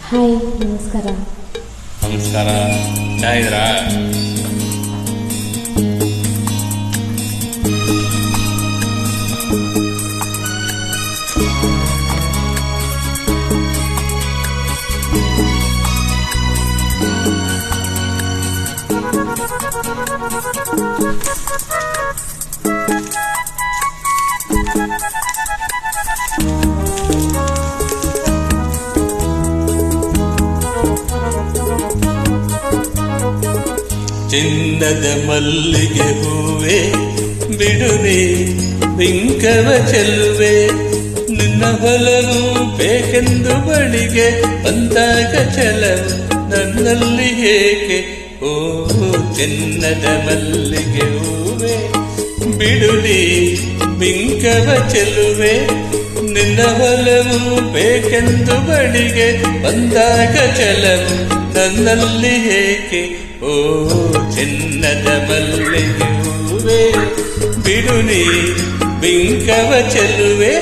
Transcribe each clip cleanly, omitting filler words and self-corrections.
Hi, ನಮಸ್ಕಾರ. ನಮಸ್ಕಾರ. ಚೆನ್ನಾಗಿದ್ದೀರಾ? ಚಿನ್ನದ ಮಲ್ಲಿಗೆ ಹೂವೆ ಬಿಡುವೆ ಬಿಂಕವ ಚೆಲುವೆ, ನಿನ್ನ ಹೊಲವು ಬೇಕೆಂದು ಬಳಿಗೆ ಬಂದಾಗ ಛಲವು ನನ್ನಲ್ಲಿ ಏಕೆ? ಓ ಚಿನ್ನದ ಮಲ್ಲಿಗೆ ಹೂವೆ ಬಿಡುಲಿ ಬಿಂಕವ ಚೆಲುವೆ, ನಿನ್ನ ಹೊಲವು ಬೇಕೆಂದು ಬಳಿಗೆ ಬಂದಾಗ ಛಲವು ನನ್ನಲ್ಲಿ ಏಕೆ? ಓ ಚಿನ್ನದ ಮಲ್ಲಿಗೆ ಹೂವೆ ಬಿಡುನಿ ಬಿಂಕವ ಚೆಲುವೆ.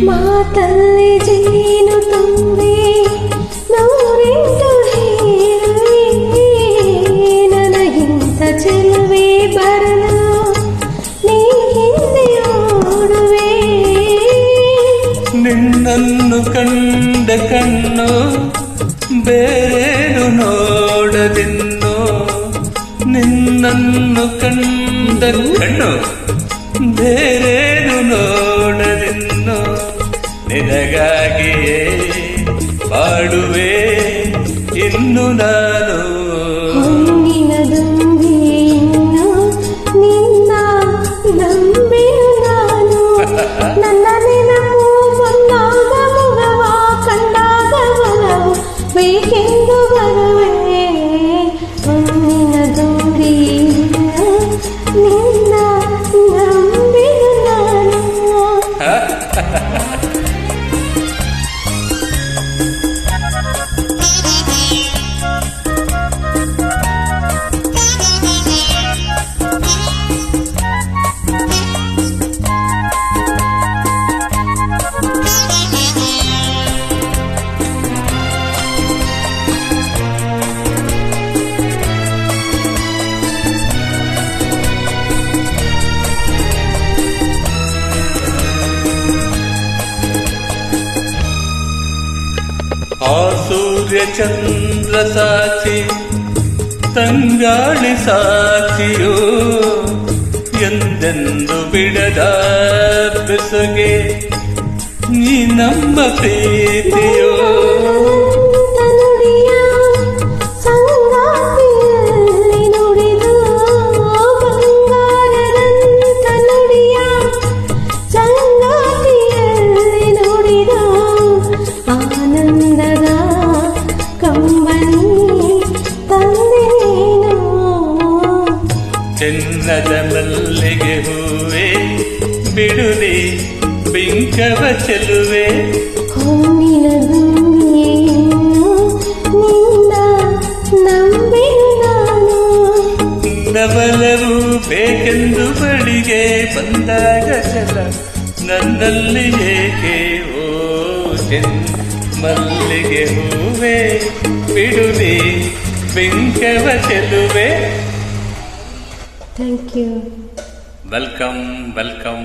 ಮಾತಲ್ಲಿ ಜೇನು ತುಂಬಿ ನೂರೆಂಟು ಹೇಳುವೆ, ನನಗಿಂತ ಚೆಲುವೆ ಬರಲು ನೀ ಹಿಂದೆ ಓಡುವೆ. ನಿನ್ನನ್ನು ಕಂಡ ಕಣ್ಣು ಬೇರೇನು ನೋಡದಿನ್ನು, ನಿನ್ನನ್ನು ಕಂಡ ಕಣ್ಣು ಬೇರೇನು ನೋಡದಿನ್ನು, ನಿನಗಾಗಿಯೇ ಬಾಡುವೆ ಇನ್ನು ನಾನು. ಹೊಂಗಿನ ದುಂಬಿಯನ್ನು ನಿನ್ನ ನಂಬೆನು ನಾನು, ನನ್ನ ನೆನಪು ಬಂದಾಗ ಮುಗವ ಕಂಡಾಗ ಒಲವು ಬೇಕೆಂದು ಬರುವೆ. ಹೊಂಗಿನ ದುಂಬಿಯನ್ನು ನಿನ್ನ ನಂಬೆನು ನಾನು. ಆ ಸೂರ್ಯ ಚಂದ್ರ ಸಾಕ್ಷಿ ತಂಗಾಳಿ ಸಾಕ್ಷಿಯೋ, ಎಂದೆಂದು ಬಿಡದ ಬೆಸಗೆ ನೀ ನಮ್ಮ ಪ್ರೀತಿಯೋ. ಚಿನ್ನದ ಮಲ್ಲಿಗೆ ಹೂವೆ ಬಿಡುವೆ ಬಿಂಕವ ಚೆಲುವೆ, ಹೊನ್ನಿನ ದುಂಬಿಯನ್ನು ನಿನ್ನ ನಂಬೆನು ನಾನು. ನವಲವು ಬೇಕೆಂದು ಬಳಿಗೆ ಬಂದಾಗ ಛಲ ನನ್ನಲ್ಲಿ ಏಕೆ? ಓ ಮಲ್ಲಿಗೆ ಹೂವೆ ಬಿಡುವೆ ಬಿಂಕವ ಚೆಲುವೆ. Thank you. Welcome welcome.